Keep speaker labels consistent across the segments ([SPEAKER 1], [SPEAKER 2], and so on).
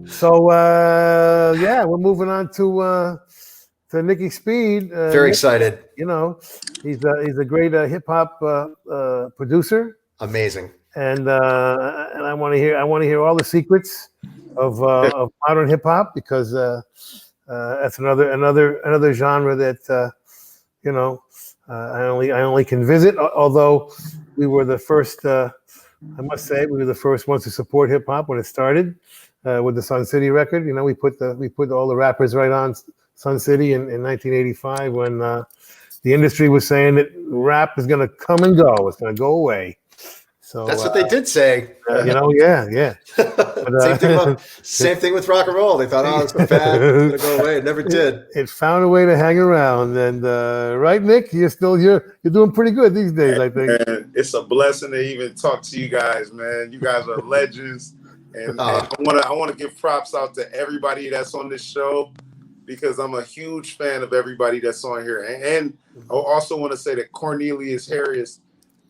[SPEAKER 1] So yeah, we're moving on to Nicky Speed.
[SPEAKER 2] Very excited.
[SPEAKER 1] You know, he's a great hip hop producer.
[SPEAKER 2] Amazing.
[SPEAKER 1] And I want to hear all the secrets of modern hip hop, because that's another genre that I only can visit. Although we were the first, I must say, we were the first ones to support hip hop when it started with the Sun City record. You know, we put all the rappers right on Sun City in 1985 when the industry was saying that rap is going to come and go. It's going to go away. So
[SPEAKER 2] that's what they did say.
[SPEAKER 1] Yeah.
[SPEAKER 2] But, same thing with rock and roll. They thought, oh, it's a fad, it's going to go away. It never did.
[SPEAKER 1] It found a way to hang around. And right, Nick, you're doing pretty good these days, I think.
[SPEAKER 3] Man, it's a blessing to even talk to you guys, man. You guys are legends. And I want to give props out to everybody that's on this show, because I'm a huge fan of everybody that's on here. And I also want to say that Cornelius Harris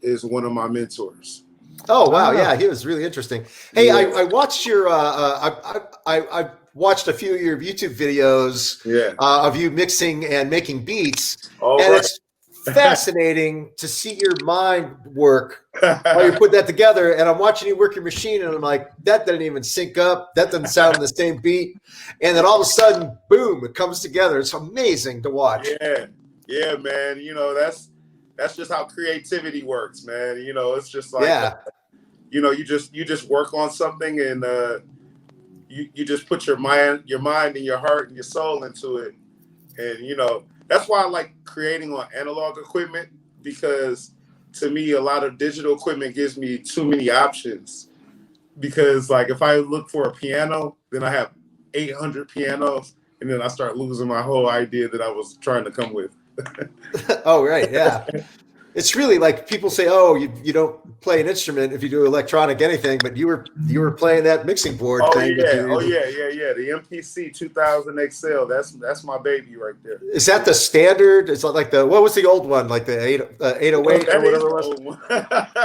[SPEAKER 3] is one of my mentors.
[SPEAKER 2] Oh wow, yeah, he was really interesting. Hey, yeah. I watched your I watched a few of your YouTube videos of you mixing and making beats, it's fascinating to see your mind work while you put that together. And I'm watching you work your machine, and I'm like, that didn't even sync up. That doesn't sound on the same beat. And then all of a sudden, boom, it comes together. It's amazing to watch.
[SPEAKER 3] Yeah, man. You know, that's just how creativity works, man. You know, it's just like, you know, you just work on something, and you just put your mind and your heart and your soul into it. And, you know, that's why I like creating on analog equipment, because to me, a lot of digital equipment gives me too many options. Because like if I look for a piano, then I have 800 pianos, and then I start losing my whole idea that I was trying to come with.
[SPEAKER 2] Oh, right. Yeah. It's really like people say, oh, you don't play an instrument if you do electronic anything, but you were playing that mixing board thing.
[SPEAKER 3] Yeah. The MPC 2000 XL. That's my baby right there.
[SPEAKER 2] Is that the standard? It's like what was the old one? Like the 808 or whatever it was?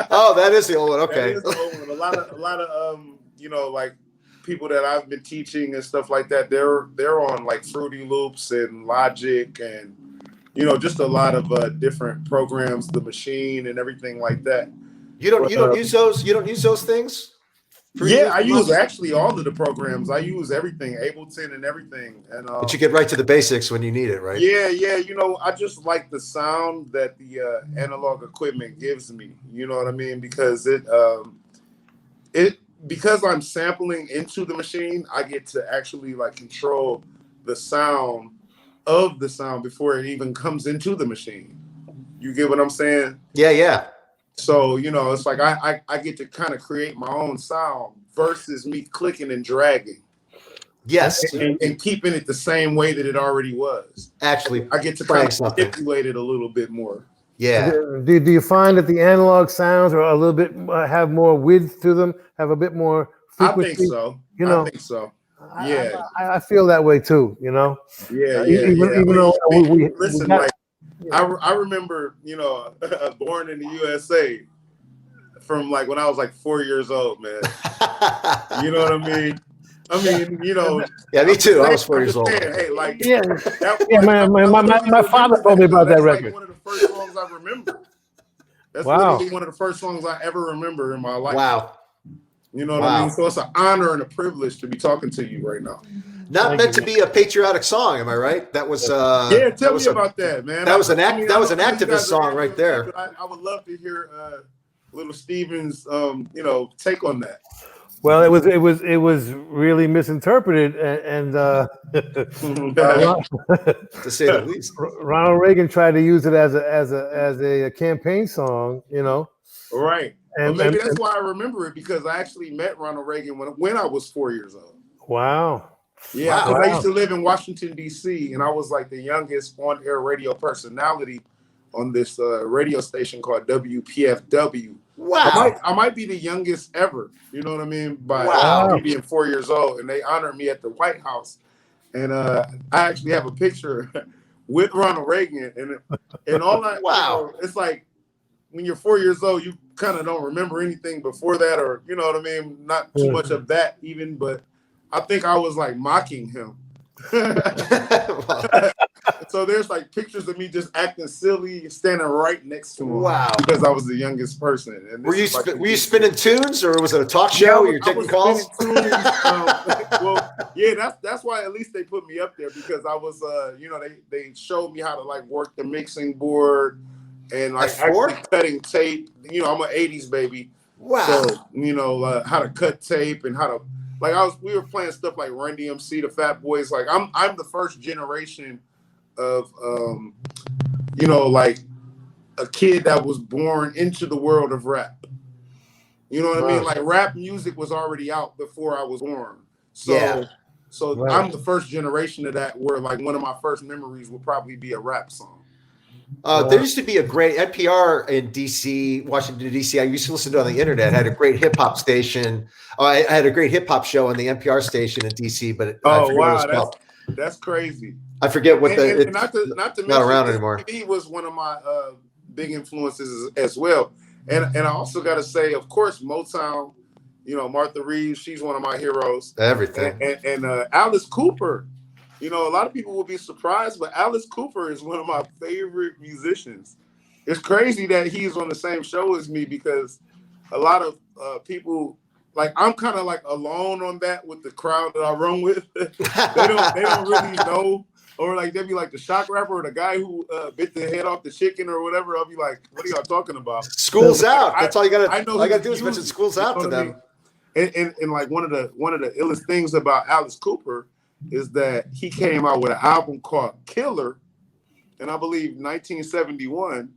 [SPEAKER 2] Oh, that is the old one. Okay.
[SPEAKER 3] That is the old one. A lot of you know, like people that I've been teaching and stuff like that, they're on like Fruity Loops and Logic and, you know, just a lot of different programs, the machine and everything like that.
[SPEAKER 2] You don't use those. You don't use those things.
[SPEAKER 3] I use actually all of the programs. I use everything, Ableton and everything. And
[SPEAKER 2] but you get right to the basics when you need it, right?
[SPEAKER 3] Yeah. You know, I just like the sound that the analog equipment gives me. You know what I mean? Because because I'm sampling into the machine, I get to actually like control the sound of the sound before it even comes into the machine. You get what I'm saying?
[SPEAKER 2] Yeah.
[SPEAKER 3] So, you know, it's like I get to kind of create my own sound versus me clicking and dragging.
[SPEAKER 2] Yes.
[SPEAKER 3] And keeping it the same way that it already was.
[SPEAKER 2] Actually,
[SPEAKER 3] I get to kind of manipulate it a little bit more.
[SPEAKER 2] Yeah.
[SPEAKER 1] Do you find that the analog sounds are a little bit have more width to them, have a bit more frequency?
[SPEAKER 3] I think so.
[SPEAKER 1] You know,
[SPEAKER 3] I think so. Yeah,
[SPEAKER 1] I feel that way too. You know.
[SPEAKER 3] Yeah.
[SPEAKER 1] Even though we
[SPEAKER 3] listen, like I remember, you know, born in the USA from like when I was like 4 years old, man. You know what I mean? You know.
[SPEAKER 2] Yeah, me too. I was 4 years old.
[SPEAKER 3] Hey, like
[SPEAKER 1] my father told me about that record.
[SPEAKER 3] Like one of the first songs I remember. That's literally one of the first songs I ever remember in my life.
[SPEAKER 2] Wow.
[SPEAKER 3] You know what I mean? So it's an honor and a privilege to be talking to you right now.
[SPEAKER 2] Not meant to be a patriotic song, am I right? That was
[SPEAKER 3] tell me about that, man.
[SPEAKER 2] That was an activist song right there.
[SPEAKER 3] I would love to hear little Steven's you know, take on that.
[SPEAKER 1] Well, it was really misinterpreted, and
[SPEAKER 2] to say the least.
[SPEAKER 1] Ronald Reagan tried to use it as a campaign song, you know.
[SPEAKER 3] Right. And maybe that's why I remember it, because I actually met Ronald Reagan when I was 4 years old.
[SPEAKER 1] Wow.
[SPEAKER 3] Yeah, because I used to live in Washington, D.C., and I was like the youngest on-air radio personality on this radio station called WPFW.
[SPEAKER 2] Wow.
[SPEAKER 3] I might be the youngest ever, you know what I mean, by me being 4 years old, and they honored me at the White House. And I actually have a picture with Ronald Reagan, and all that.
[SPEAKER 2] Wow.
[SPEAKER 3] You know, it's like when you're 4 years old, you kind of don't remember anything before that, or you know what I mean, not too much of that even, but I think I was like mocking him. So there's like pictures of me just acting silly, standing right next to him.
[SPEAKER 2] Wow!
[SPEAKER 3] Because I was the youngest person. And
[SPEAKER 2] were you spinning tunes, or was it a talk show? You're taking calls.
[SPEAKER 3] Well, yeah, that's why at least they put me up there, because I was, they showed me how to like work the mixing board and like actually cutting tape. I'm an '80s baby.
[SPEAKER 2] Wow.
[SPEAKER 3] So how to cut tape and how to we were playing stuff like Run DMC, the Fat Boys. Like I'm the first generation of like a kid that was born into the world of rap. You know what I mean? Like rap music was already out before I was born. So I'm the first generation of that, where like one of my first memories would probably be a rap song.
[SPEAKER 2] There used to be a great NPR in DC, Washington, D.C. I used to listen to it on the internet. I had a great hip hop station. I had a great hip hop show on the NPR station in DC, but
[SPEAKER 3] that's crazy.
[SPEAKER 2] I forget what
[SPEAKER 3] not to mention,
[SPEAKER 2] not around anymore.
[SPEAKER 3] Stevie was one of my big influences as well. And I also got to say, of course, Motown, Martha Reeves, she's one of my heroes.
[SPEAKER 2] Everything.
[SPEAKER 3] And Alice Cooper. A lot of people will be surprised, but Alice Cooper is one of my favorite musicians. It's crazy that he's on the same show as me, because a lot of people, like, I'm kind of like alone on that with the crowd that I run with. they don't really know, or like they'll be like the shock rapper or the guy who bit the head off the chicken or whatever. I'll be like, what are y'all talking about?
[SPEAKER 2] School's out. That's all you got to do is mention School's out to them.
[SPEAKER 3] And like one of the illest things about Alice Cooper is that he came out with an album called Killer, and I believe 1971,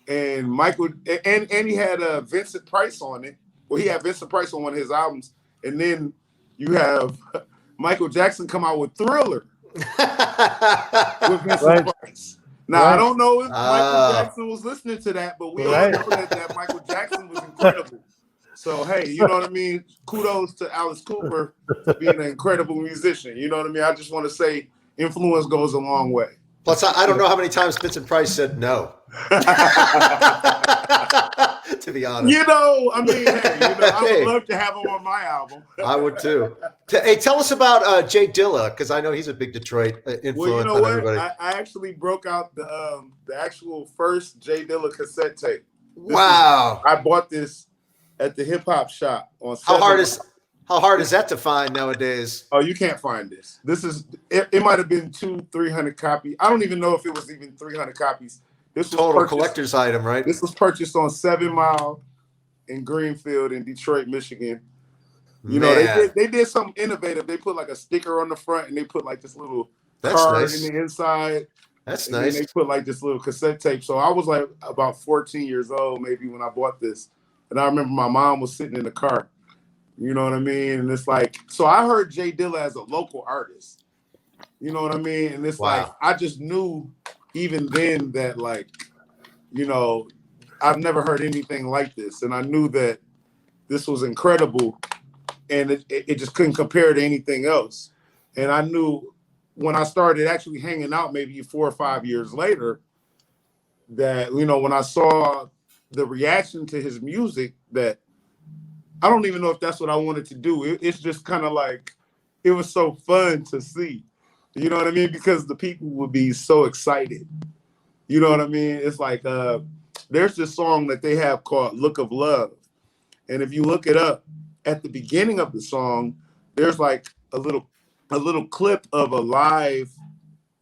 [SPEAKER 3] and Michael and he had Vincent Price on it. Well, he had Vincent Price on one of his albums, and then you have Michael Jackson come out with Thriller with Vincent Price. Now I don't know if Michael Jackson was listening to that, but we all know that Michael Jackson was incredible. So, hey, you know what I mean? Kudos to Alice Cooper being an incredible musician. You know what I mean? I just want to say influence goes a long way.
[SPEAKER 2] Plus, I don't know how many times Vincent Price said no. To be honest.
[SPEAKER 3] I mean, I would love to have him on my album.
[SPEAKER 2] I would too. Hey, tell us about Jay Dilla, because I know he's a big Detroit influence on everybody.
[SPEAKER 3] I actually broke out the actual first Jay Dilla cassette tape.
[SPEAKER 2] Wow.
[SPEAKER 3] I bought this at the hip hop shop on.
[SPEAKER 2] How hard is that to find nowadays?
[SPEAKER 3] Oh, you can't find this. It might have been 200-300 copies. I don't even know if it was even 300 copies. This was
[SPEAKER 2] total collector's item, right?
[SPEAKER 3] This was purchased on 7 Mile in Greenfield in Detroit, Michigan. They did something innovative. They put like a sticker on the front, and they put like this little card in the inside.
[SPEAKER 2] That's
[SPEAKER 3] nice. And they put like this little cassette tape. So I was like about 14 years old maybe when I bought this. And I remember my mom was sitting in the car. You know what I mean? And it's like, so I heard Jay Dilla as a local artist. You know what I mean? And it's like, I just knew even then that, like, I've never heard anything like this. And I knew that this was incredible, and it just couldn't compare to anything else. And I knew when I started actually hanging out maybe 4 or 5 years later that, when I saw the reaction to his music, that I don't even know if that's what I wanted to do. It's just kind of like, it was so fun to see, you know what I mean? Because the people would be so excited. You know what I mean? It's like, there's this song that they have called Look of Love. And if you look it up, at the beginning of the song, there's like a little clip of a live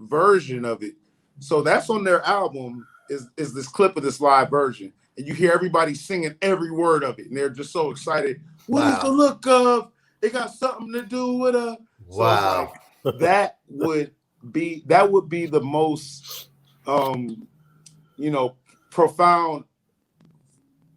[SPEAKER 3] version of it. So that's on their album, is this clip of this live version. And you hear everybody singing every word of it, and they're just so excited. What is the look of? It got something to do with a.
[SPEAKER 2] Wow.
[SPEAKER 3] So like, that would be the most, profound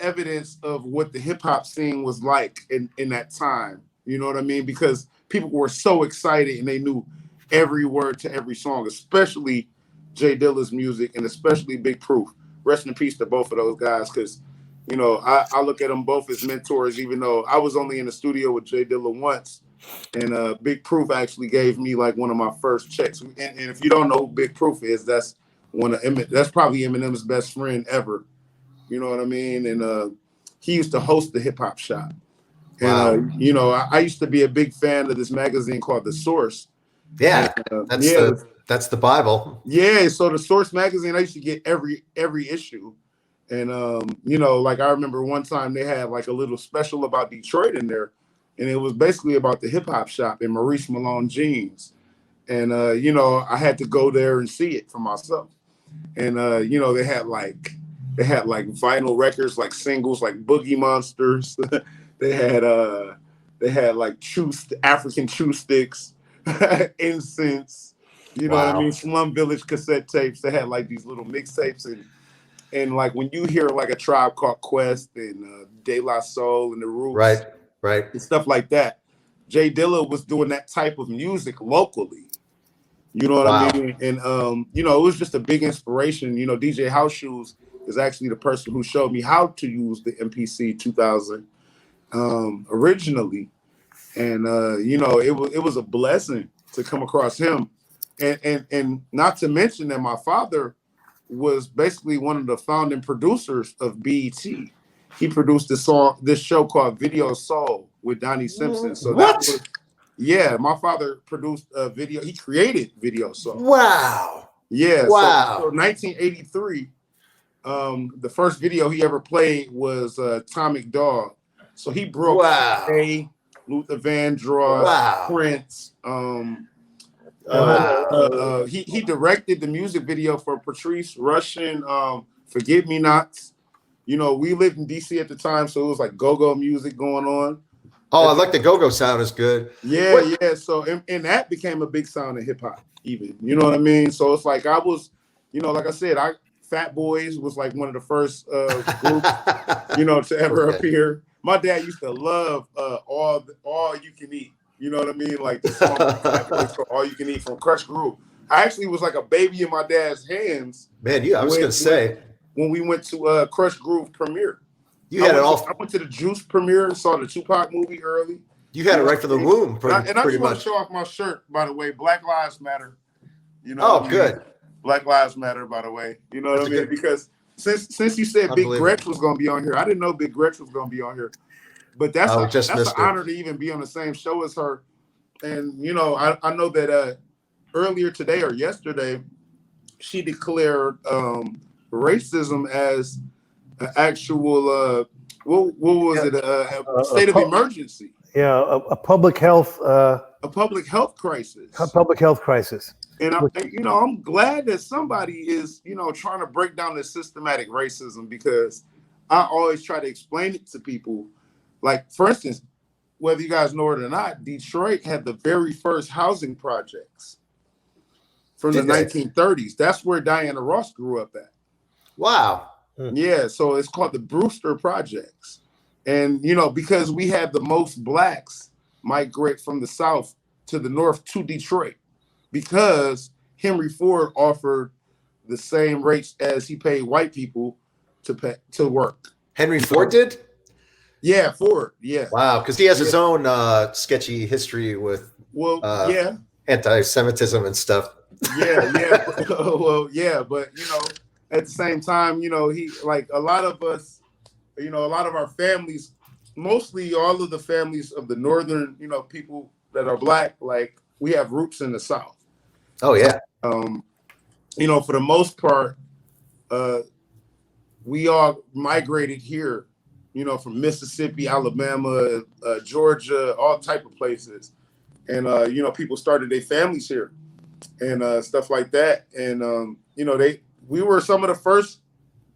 [SPEAKER 3] evidence of what the hip hop scene was like in that time. You know what I mean? Because people were so excited and they knew every word to every song, especially Jay Dilla's music and especially Big Proof. Rest in peace to both of those guys, because, I look at them both as mentors, even though I was only in the studio with Jay Dilla once. And Big Proof actually gave me like one of my first checks. And if you don't know who Big Proof is, that's probably Eminem's best friend ever. You know what I mean? And he used to host the hip hop shop. And you know, I used to be a big fan of this magazine called The Source.
[SPEAKER 2] Yeah,
[SPEAKER 3] and,
[SPEAKER 2] that's the Bible.
[SPEAKER 3] Yeah, so The Source magazine, I used to get every issue. And you know, like I remember one time they had like a little special about Detroit in there, and it was basically about the hip hop shop in Maurice Malone jeans. And you know, I had to go there and see it for myself. And you know, they had like vinyl records, like singles, like Boogie Monsters. they had like African chew sticks, incense. You know what I mean? Slum Village cassette tapes. They had like these little mixtapes, and like when you hear like a Tribe Called Quest and De La Soul and the Roots,
[SPEAKER 2] right,
[SPEAKER 3] and stuff like that, Jay Dilla was doing that type of music locally. You know what I mean? And you know, it was just a big inspiration. You know, DJ House Shoes is actually the person who showed me how to use the MPC 2000 originally, and you know, it was a blessing to come across him, and not to mention that my father was basically one of the founding producers of BET. He produced this show called Video Soul with Donnie Simpson. So my father produced a video. He created Video Soul.
[SPEAKER 2] Wow.
[SPEAKER 3] Yeah. Wow. So 1983, the first video he ever played was Atomic Dog. So he broke Luther Vandross, Prince. He directed the music video for Patrice Rushen, Forgive Me Nots. You know, we lived in DC at the time, so it was like go-go music going on.
[SPEAKER 2] Oh, I like the go-go sound is good.
[SPEAKER 3] Yeah, yeah. So and that became a big sound in hip hop, even. You know what I mean? So it's like I was, you know, like I said, Fat Boys was like one of the first groups, you know, to ever appear. My dad used to love all you can eat. You know what I mean? Like the song All You Can Eat from Crush Groove. I actually was like a baby in my dad's hands.
[SPEAKER 2] Man, I was gonna say
[SPEAKER 3] when we went to Crush Groove premiere.
[SPEAKER 2] You had it all.
[SPEAKER 3] I went to the Juice premiere and saw the Tupac movie early.
[SPEAKER 2] You had it right from the womb,
[SPEAKER 3] and I just want to show off my shirt, by the way. Black Lives Matter. You know.
[SPEAKER 2] Oh, good.
[SPEAKER 3] Black Lives Matter, by the way. You know what I mean? Because since you said Big Gretch was going to be on here, I didn't know Big Gretch was going to be on here. But that's an honor to even be on the same show as her. And you know, I know that earlier today or yesterday, she declared racism as an actual what was it? A state of emergency.
[SPEAKER 1] Yeah, a public health
[SPEAKER 3] crisis.
[SPEAKER 1] A public health crisis.
[SPEAKER 3] And I'm glad that somebody is, you know, trying to break down this systematic racism, because I always try to explain it to people. Like, for instance, whether you guys know it or not, Detroit had the very first housing projects from the 1930s. That's where Diana Ross grew up at.
[SPEAKER 2] Wow.
[SPEAKER 3] Yeah, so it's called the Brewster Projects. And, you know, because we had the most blacks migrate from the South to the North to Detroit, because Henry Ford offered the same rates as he paid white people to work.
[SPEAKER 2] Henry Ford did?
[SPEAKER 3] Yeah, Ford. Yeah.
[SPEAKER 2] Wow, because he has his own sketchy history with anti-Semitism and stuff.
[SPEAKER 3] Yeah. Well, yeah, but you know, at the same time, you know, he, like a lot of us, you know, a lot of our families, mostly all of the families of the northern, you know, people that are black, like we have roots in the South.
[SPEAKER 2] Oh yeah.
[SPEAKER 3] You know, for the most part, we all migrated here, you know, from Mississippi, Alabama, Georgia, all type of places. And, you know, people started their families here and stuff like that. And, you know, we were some of the first,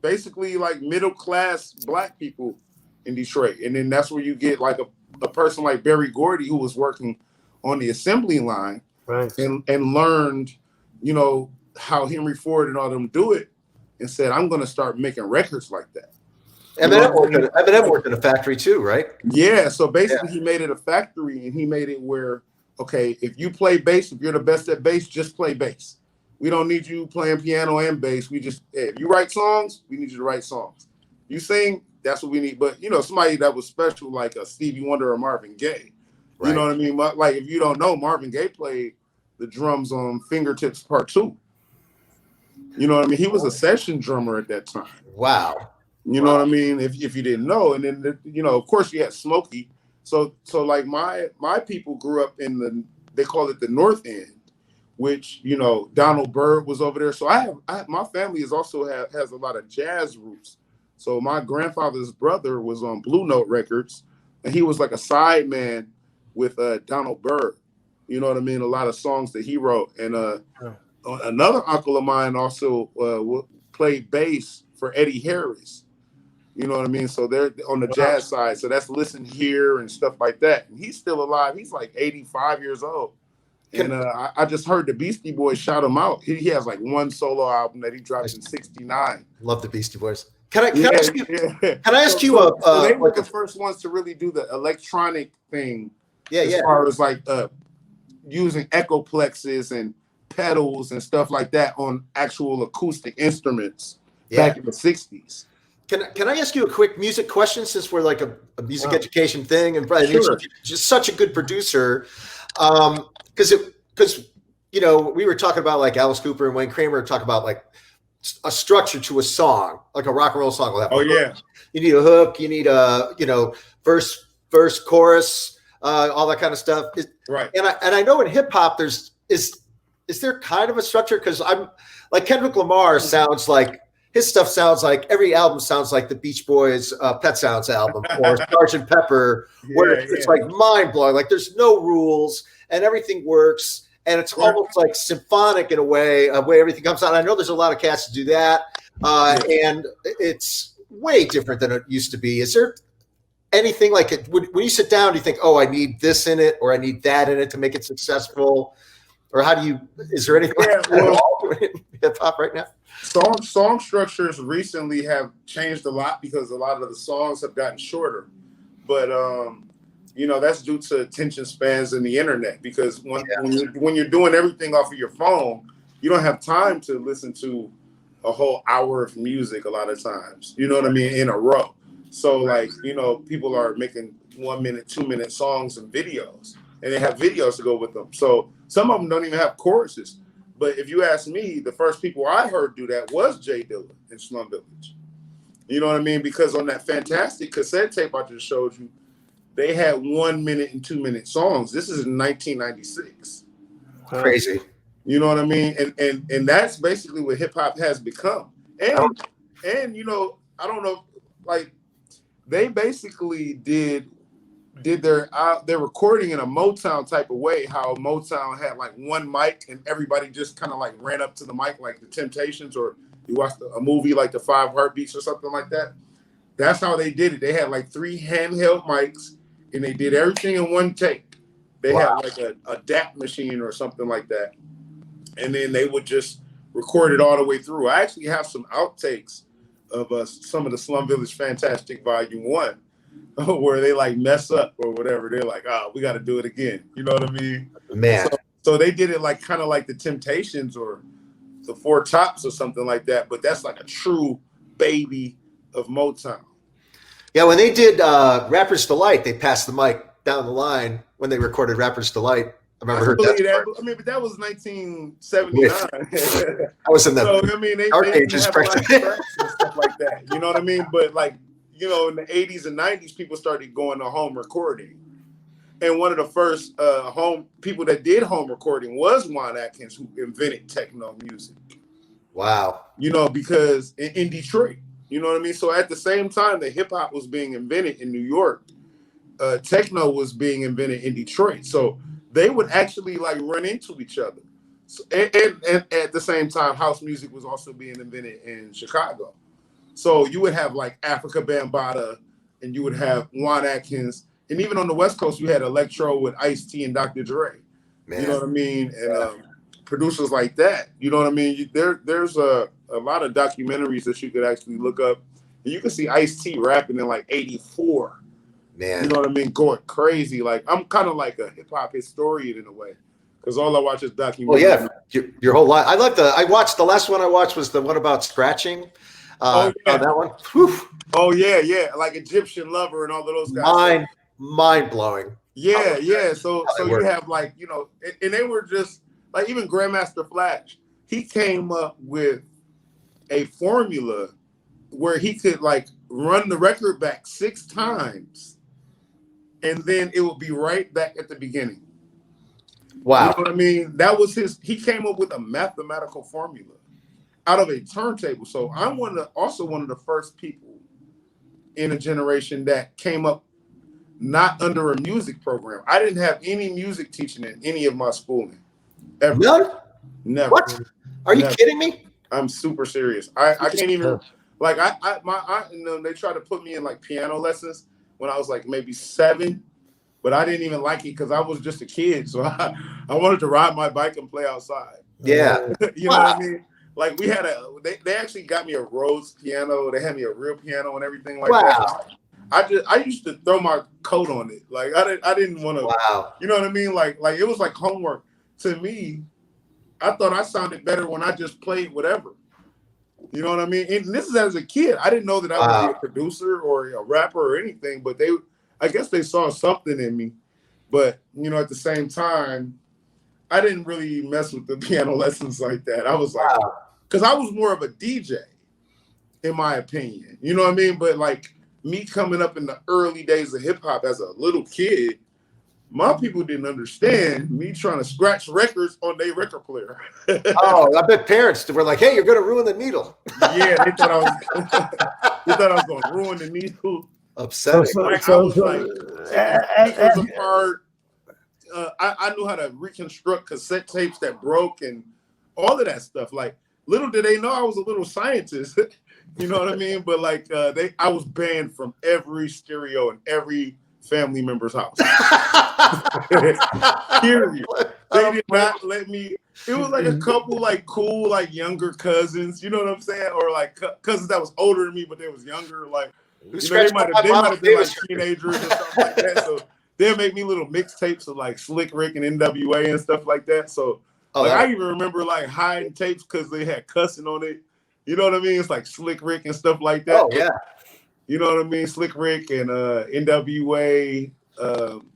[SPEAKER 3] basically like middle-class black people in Detroit. And then that's where you get like a person like Berry Gordy, who was working on the assembly line,
[SPEAKER 1] right,
[SPEAKER 3] and learned, you know, how Henry Ford and all them do it, and said, I'm going to start making records like that.
[SPEAKER 2] Eminem worked in a factory too, right?
[SPEAKER 3] Yeah. So basically he made it a factory, and he made it where, okay, if you play bass, if you're the best at bass, just play bass. We don't need you playing piano and bass. We just, if you write songs, we need you to write songs. You sing, that's what we need. But, you know, somebody that was special, like a Stevie Wonder or Marvin Gaye. Right. You know what I mean? Like, if you don't know, Marvin Gaye played the drums on Fingertips Part 2. You know what I mean? He was a session drummer at that time.
[SPEAKER 2] Wow.
[SPEAKER 3] You know what I mean? If you didn't know. And then, you know, of course you had Smokey, So like my people grew up in they call it the North End, which, you know, Donald Byrd was over there. So my family has a lot of jazz roots. So my grandfather's brother was on Blue Note Records, and he was like a side man with Donald Byrd. You know what I mean? A lot of songs that he wrote. And another uncle of mine also played bass for Eddie Harris. You know what I mean? So they're on the jazz side. So that's Listen Here and stuff like that. And he's still alive. He's like 85 years old. And I just heard the Beastie Boys shout him out. He has like one solo album that he dropped in '69.
[SPEAKER 2] Love the Beastie Boys. Can I ask you? Can I ask you?
[SPEAKER 3] So they were the first ones to really do the electronic thing. As far as like using echoplexes and pedals and stuff like that on actual acoustic instruments back in the '60s.
[SPEAKER 2] Can I ask you a quick music question, since we're like a music education thing, and Brian, you're just such a good producer. Because you know, we were talking about like Alice Cooper and Wayne Kramer talk about like a structure to a song, like a rock and roll song will have you need a hook, you need a, you know, verse, chorus, all that kind of stuff.
[SPEAKER 3] Right.
[SPEAKER 2] And I know in hip hop is there kind of a structure? Because I'm like Kendrick Lamar sounds like his stuff sounds like every album sounds like the Beach Boys Pet Sounds album or Sgt. Pepper, where it's like mind blowing. Like there's no rules and everything works. And it's almost like symphonic in a way everything comes out. I know there's a lot of cats to do that. And it's way different than it used to be. Is there anything like it? When you sit down, do you think, oh, I need this in it or I need that in it to make it successful? Or is there anything like that in hip hop right now?
[SPEAKER 3] Song structures recently have changed a lot because a lot of the songs have gotten shorter. But, you know, that's due to attention spans and the internet, because when you're doing everything off of your phone, you don't have time to listen to a whole hour of music a lot of times, you know what I mean, in a row. So like, you know, people are making 1 minute, 2 minute songs and videos, and they have videos to go with them. So some of them don't even have choruses. But if you ask me, the first people I heard do that was Jay Dilla and Slum Village. You know what I mean? Because on that fantastic cassette tape I just showed you, they had 1 minute and 2 minute songs. This is in 1996.
[SPEAKER 2] Crazy.
[SPEAKER 3] You know what I mean? And that's basically what hip hop has become. And you know, I don't know, like they basically did their recording in a Motown type of way, how Motown had like one mic and everybody just kind of like ran up to the mic like the Temptations, or you watched a movie like the 5 Heartbeats or something like that. That's how they did it. They had like 3 handheld mics and they did everything in one take. They had like a DAT machine or something like that. And then they would just record it all the way through. I actually have some outtakes of some of the Slum Village Fantastic Volume 1 where they like mess up or whatever. They're like, oh, we got to do it again. You know what I mean?
[SPEAKER 2] Man.
[SPEAKER 3] So they did it like kind of like the Temptations or the Four Tops or something like that. But that's like a true baby of Motown.
[SPEAKER 2] Yeah, when they did Rapper's Delight, they passed the mic down the line when they recorded Rapper's Delight. I remember that.
[SPEAKER 3] I mean, but that was 1979.
[SPEAKER 2] I was in the
[SPEAKER 3] so, I mean, they
[SPEAKER 2] dark
[SPEAKER 3] didn't
[SPEAKER 2] ages
[SPEAKER 3] have a lot of tracks and stuff like that. You know what I mean? But like, you know, in the 80s and 90s, people started going to home recording. And one of the first home people that did home recording was Juan Atkins, who invented techno music.
[SPEAKER 2] Wow.
[SPEAKER 3] You know, because in Detroit, you know what I mean? So at the same time that hip hop was being invented in New York, techno was being invented in Detroit. So they would actually like run into each other. So, and at the same time, house music was also being invented in Chicago. So you would have like Africa Bambaataa, and you would have Juan Atkins, and even on the West Coast, you had electro with Ice-T and Dr. Dre. Man. You know what I mean? And producers like that. You know what I mean? There's a lot of documentaries that you could actually look up, and you can see Ice-T rapping in like '84.
[SPEAKER 2] Man,
[SPEAKER 3] you know what I mean? Going crazy. Like I'm kind of like a hip hop historian in a way, because all I watch is documentaries.
[SPEAKER 2] Well, yeah, your whole life. I watched the last one I watched was the one about scratching.
[SPEAKER 3] Oh yeah,
[SPEAKER 2] that one. Whew.
[SPEAKER 3] Oh yeah, like Egyptian Lover and all of those guys.
[SPEAKER 2] Mind blowing.
[SPEAKER 3] Yeah. So you have like, you know, and they were just like, even Grandmaster Flash, he came up with a formula where he could like run the record back 6 times and then it would be right back at the beginning.
[SPEAKER 2] Wow.
[SPEAKER 3] You know what I mean? That was he came up with a mathematical formula out of a turntable. So I'm also one of the first people in a generation that came up not under a music program. I didn't have any music teaching in any of my schooling. Ever.
[SPEAKER 2] None?
[SPEAKER 3] Never.
[SPEAKER 2] What? Are you kidding me?
[SPEAKER 3] I'm super serious. I can't even, like, my aunt, they tried to put me in like piano lessons when I was like maybe 7, but I didn't even like it because I was just a kid. So I wanted to ride my bike and play outside.
[SPEAKER 2] Yeah.
[SPEAKER 3] You know what I mean? Like we had they actually got me a Rhodes piano. They had me a real piano and everything like that. I used to throw my coat on it. Like I didn't want to, you know what I mean? Like it was like homework to me. I thought I sounded better when I just played whatever. You know what I mean? And this is as a kid. I didn't know that I would be a producer or a rapper or anything, but I guess they saw something in me. But, you know, at the same time, I didn't really mess with the piano lessons like that. I was like, because I was more of a DJ, in my opinion. You know what I mean? But like me coming up in the early days of hip hop as a little kid, my people didn't understand me trying to scratch records on their record player.
[SPEAKER 2] I bet parents were like, "Hey, you're going to ruin the needle."
[SPEAKER 3] Yeah, they thought I was going to ruin the needle.
[SPEAKER 2] Upsetting.
[SPEAKER 3] I knew how to reconstruct cassette tapes that broke and all of that stuff. Like, little did they know I was a little scientist. You know what I mean? But like, I was banned from every stereo in every family member's house. Period. They did not let me. It was like a couple like cool like younger cousins, you know what I'm saying, or like cousins that was older than me but they was younger. Like, you know, they might have been like teenagers or something like that. So they'll make me little mixtapes of like Slick Rick and NWA and stuff like that. So I even remember like hiding tapes because they had cussing on it. You know what I mean? It's like Slick Rick and stuff like that.
[SPEAKER 2] Oh yeah.
[SPEAKER 3] You know what I mean? Slick Rick and NWA.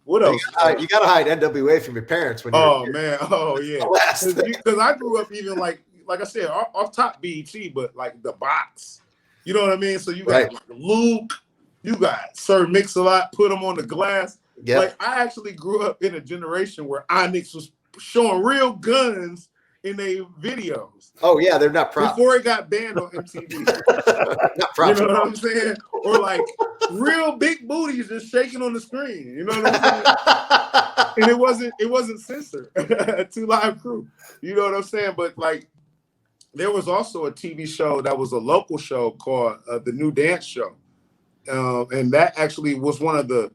[SPEAKER 3] What else?
[SPEAKER 2] You gotta hide NWA from your parents when you're
[SPEAKER 3] man. Oh yeah. Because I grew up even like I said, off top BET, but like the box. You know what I mean? So you got like Luke, you got Sir Mix-a-Lot, put them on the glass. Yep. Like I actually grew up in a generation where Onyx was showing real guns in their videos.
[SPEAKER 2] Oh yeah, they're not props.
[SPEAKER 3] Before it got banned on MTV.
[SPEAKER 2] Not props.
[SPEAKER 3] You know what I'm saying? Or like real big booties just shaking on the screen. You know what I'm saying? And it wasn't censored. 2 Live Crew. You know what I'm saying? But like there was also a TV show that was a local show called The New Dance Show. And that actually was one of the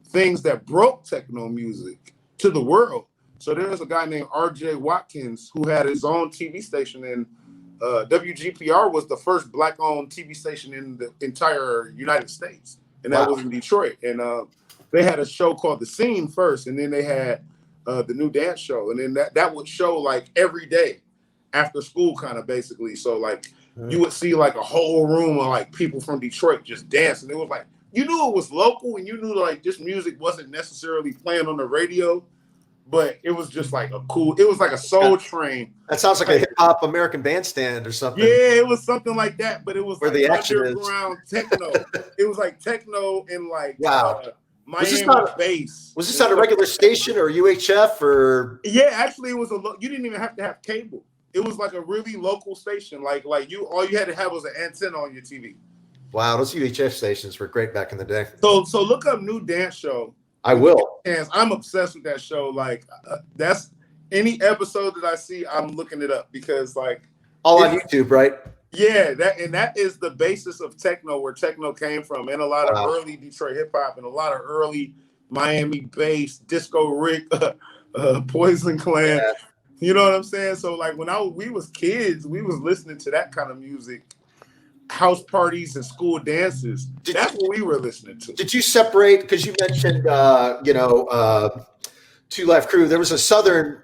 [SPEAKER 3] things that broke techno music to the world. So there's a guy named R.J. Watkins who had his own TV station, and WGPR was the first Black-owned TV station in the entire United States, and that was in Detroit. And they had a show called The Scene first, and then they had The New Dance Show, and then that would show like every day after school, kind of basically. So like you would see like a whole room of like people from Detroit just dancing. It was like you knew it was local, and you knew like this music wasn't necessarily playing on the radio. But it was just like it was like a Soul Train.
[SPEAKER 2] That sounds like a hip hop American Bandstand or something.
[SPEAKER 3] Yeah, it was something like that. But it was
[SPEAKER 2] where
[SPEAKER 3] like
[SPEAKER 2] the action
[SPEAKER 3] underground techno. It was like techno and like Miami bass.
[SPEAKER 2] Was this on a regular station or UHF or?
[SPEAKER 3] Yeah, actually it was you didn't even have to have cable. It was like a really local station. Like all you had to have was an antenna on your TV.
[SPEAKER 2] Wow, those UHF stations were great back in the day.
[SPEAKER 3] So look up New Dance Show.
[SPEAKER 2] I will.
[SPEAKER 3] And I'm obsessed with that show. Like that's any episode that I see, I'm looking it up because like
[SPEAKER 2] all on YouTube, right?
[SPEAKER 3] Yeah, that is the basis of techno, where techno came from, and a lot of early Detroit hip hop and a lot of early Miami bass, Disco Rick, Poison Clan. Yeah. You know what I'm saying? So like when we was kids, we was listening to that kind of music. House parties and school dances. That's what we were listening to.
[SPEAKER 2] Did you separate, because you mentioned 2 Live Crew, there was a southern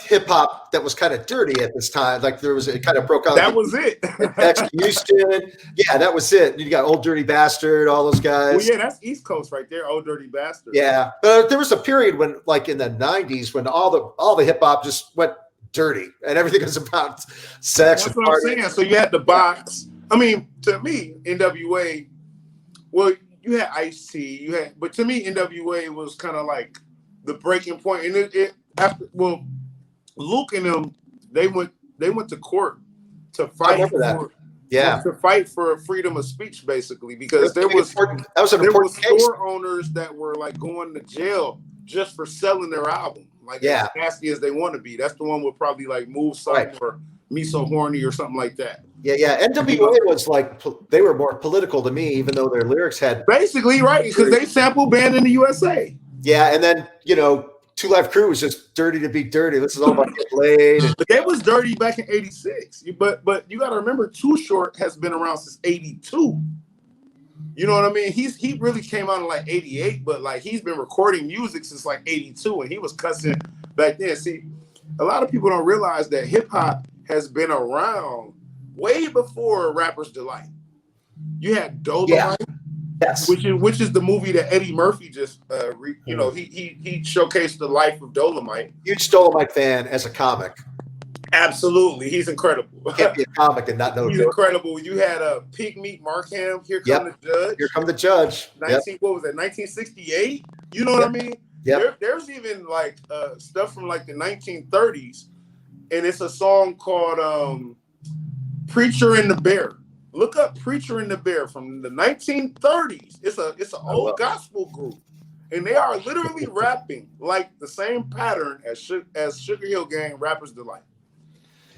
[SPEAKER 2] hip hop that was kind of dirty at this time. Like it kind of broke out.
[SPEAKER 3] That was it.
[SPEAKER 2] Next Houston. Yeah, that was it. You got Old Dirty Bastard, all those guys.
[SPEAKER 3] Well, yeah, that's East Coast right there, Old Dirty Bastard.
[SPEAKER 2] Yeah. But there was a period when, like in the 90s, when all the hip hop just went dirty and everything was about sex.
[SPEAKER 3] That's what I'm saying. So you had the box. I mean, to me, NWA, well, you had Ice-T, but to me, NWA was kind of like the breaking point. And Luke and them, they went to court to fight for freedom of speech, basically, because there was store owners that were like going to jail just for selling their album, like as nasty as they want to be. That's the one with probably like Move Something or Me So Horny or something like that.
[SPEAKER 2] Yeah. NWA was like, they were more political to me, even though their lyrics had
[SPEAKER 3] basically because they sampled Banned in the USA.
[SPEAKER 2] Yeah, and then Two Live Crew was just dirty to be dirty. This is all about getting laid.
[SPEAKER 3] But that was dirty back in '86. But you got to remember, Too Short has been around since '82. You know what I mean? He really came out in like '88, but like he's been recording music since like '82, and he was cussing back then. See, a lot of people don't realize that hip hop has been around way before Rapper's Delight. You had Dolomite, which is the movie that Eddie Murphy just he showcased the life of Dolomite.
[SPEAKER 2] Huge Dolomite fan as a comic.
[SPEAKER 3] Absolutely, he's incredible.
[SPEAKER 2] You can't be a comic and not know.
[SPEAKER 3] He's incredible. You had a Pigmeat Markham. Here Come the Judge.
[SPEAKER 2] Here Come the Judge.
[SPEAKER 3] What was that? 1968. You know what I mean?
[SPEAKER 2] Yeah.
[SPEAKER 3] There's even like stuff from like the 1930s, and it's a song called "Preacher and the Bear." Look up "Preacher and the Bear" from the 1930s. It's an old gospel group, and they are literally rapping like the same pattern as Sugar Hill Gang, Rapper's Delight.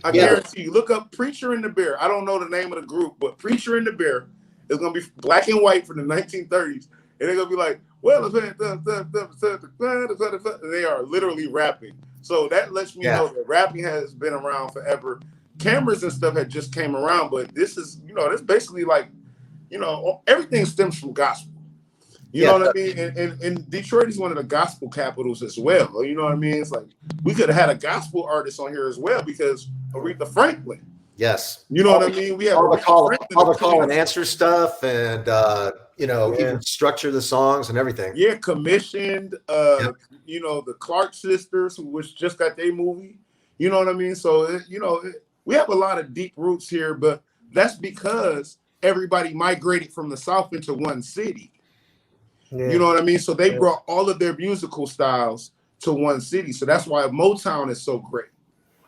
[SPEAKER 3] I guarantee you. Look up "Preacher and the Bear." I don't know the name of the group, but "Preacher and the Bear" is gonna be black and white from the 1930s, and they're gonna be like, "Well," and they are literally rapping. So that lets me know that rapping has been around forever. Cameras and stuff had just came around, but this is, this basically like, everything stems from gospel. You know what I mean? And Detroit is one of the gospel capitals as well. You know what I mean? It's like we could have had a gospel artist on here as well because Aretha Franklin.
[SPEAKER 2] Yes.
[SPEAKER 3] You know what I mean? We have
[SPEAKER 2] all the call and answer stuff, and even structure the songs and everything.
[SPEAKER 3] Yeah, commissioned. The Clark sisters, which just got their movie. You know what I mean? So we have a lot of deep roots here, but that's because everybody migrated from the South into one city. Yeah. You know what I mean? So they brought all of their musical styles to one city. So that's why Motown is so great.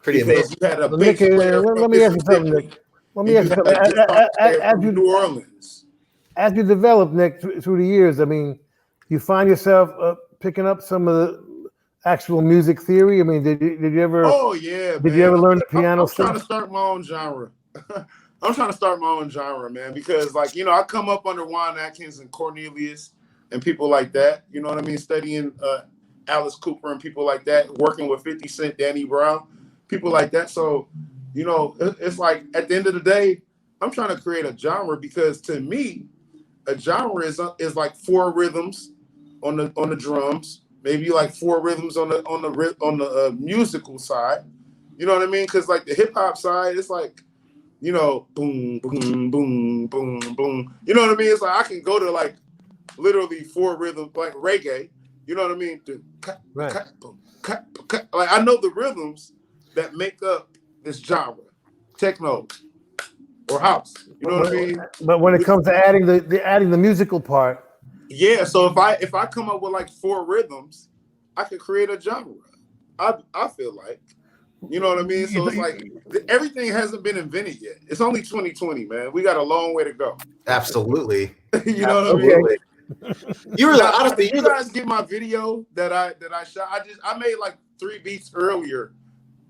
[SPEAKER 2] Pretty amazing.
[SPEAKER 1] Let me ask you something, Nick. Let me ask you something.
[SPEAKER 3] New Orleans.
[SPEAKER 1] As you develop, Nick, through the years, I mean, you find yourself picking up some of the actual music theory? I mean, did you ever?
[SPEAKER 3] Oh yeah.
[SPEAKER 1] Did you ever learn the piano?
[SPEAKER 3] I'm trying to start my own genre. I'm trying to start my own genre, man, because I come up under Juan Atkins and Cornelius and people like that. You know what I mean? Studying Alice Cooper and people like that, working with 50 Cent, Danny Brown, people like that. So, it's like at the end of the day, I'm trying to create a genre because to me, a genre is like 4 rhythms on the drums. Maybe like 4 rhythms on the musical side, you know what I mean? Because like the hip hop side, it's like, boom, boom, boom, boom, boom. You know what I mean? It's like I can go to like literally 4 rhythms, like reggae. You know what I mean? Like I know the rhythms that make up this genre, techno or house. You know what I mean?
[SPEAKER 1] But when it comes to adding the musical part.
[SPEAKER 3] Yeah, so if I come up with like 4 rhythms, I could create a genre. I feel like, you know what I mean? So it's like everything hasn't been invented yet. It's only 2020, man. We got a long way to go.
[SPEAKER 2] Absolutely.
[SPEAKER 3] You know what I mean?
[SPEAKER 2] You
[SPEAKER 3] guys get my video that I shot. I made like 3 beats earlier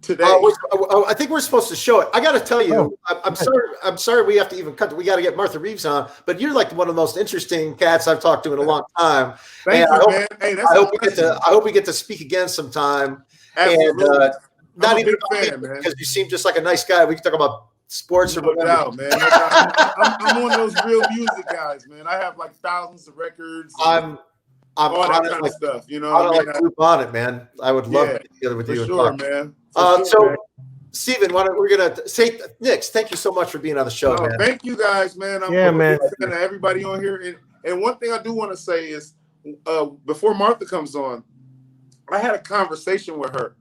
[SPEAKER 3] today.
[SPEAKER 2] I think we're supposed to show it. I got to tell you, I'm sorry we have to even cut. We got to get Martha Reeves on, but you're like one of the most interesting cats I've talked to in a long time.
[SPEAKER 3] Thank you, man. Hey,
[SPEAKER 2] I hope we get to speak again sometime.
[SPEAKER 3] Absolutely.
[SPEAKER 2] And not even
[SPEAKER 3] a big fan, man,
[SPEAKER 2] because you seem just like a nice guy. We can talk about sports or whatever.
[SPEAKER 3] No doubt, man. I'm one of those real music guys, man. I have like thousands of records.
[SPEAKER 2] I'm
[SPEAKER 3] all that kind of stuff. You know what I mean?
[SPEAKER 2] Group on it, man. I would love to get together with you.
[SPEAKER 3] For sure, man.
[SPEAKER 2] So, Steven, we're gonna say, Nick, thank you so much for being on the show, man.
[SPEAKER 3] Thank you guys, man. I'm
[SPEAKER 1] man.
[SPEAKER 3] To everybody on here. And one thing I do want to say is, before Martha comes on, I had a conversation with her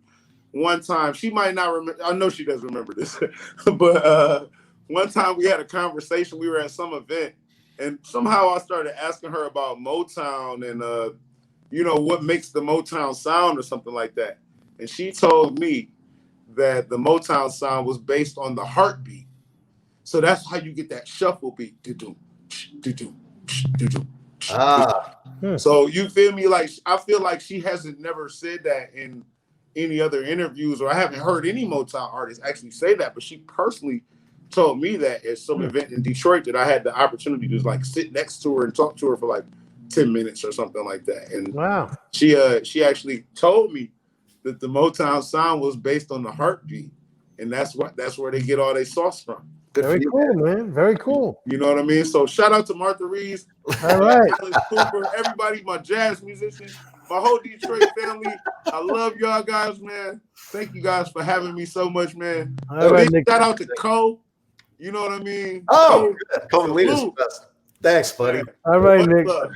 [SPEAKER 3] one time. She might not remember. I know she does remember this, but one time we had a conversation. We were at some event, And somehow I started asking her about Motown and what makes the Motown sound or something like that. And she told me that the Motown sound was based on the heartbeat. So that's how you get that shuffle beat. Do-do, do-do, do-do. So you feel me? Like I feel like she hasn't never said that in any other interviews, or I haven't heard any Motown artists actually say that, but she personally told me that at some event in Detroit that I had the opportunity to like sit next to her and talk to her for like 10 minutes or something like that. And she actually told me that the Motown sound was based on the heartbeat, and that's where they get all their sauce from.
[SPEAKER 1] Very cool, man. Very cool.
[SPEAKER 3] You know what I mean? So shout out to Martha Reeves,
[SPEAKER 1] all right,
[SPEAKER 3] Alice Cooper, everybody, my jazz musicians, my whole Detroit family. I love y'all guys, man. Thank you guys for having me so much, man.
[SPEAKER 1] All right,
[SPEAKER 3] Big shout out to Cole. You know what I mean?
[SPEAKER 2] Oh, Cole Melina's the best. Thanks, buddy.
[SPEAKER 1] All right, Nick.
[SPEAKER 3] Love.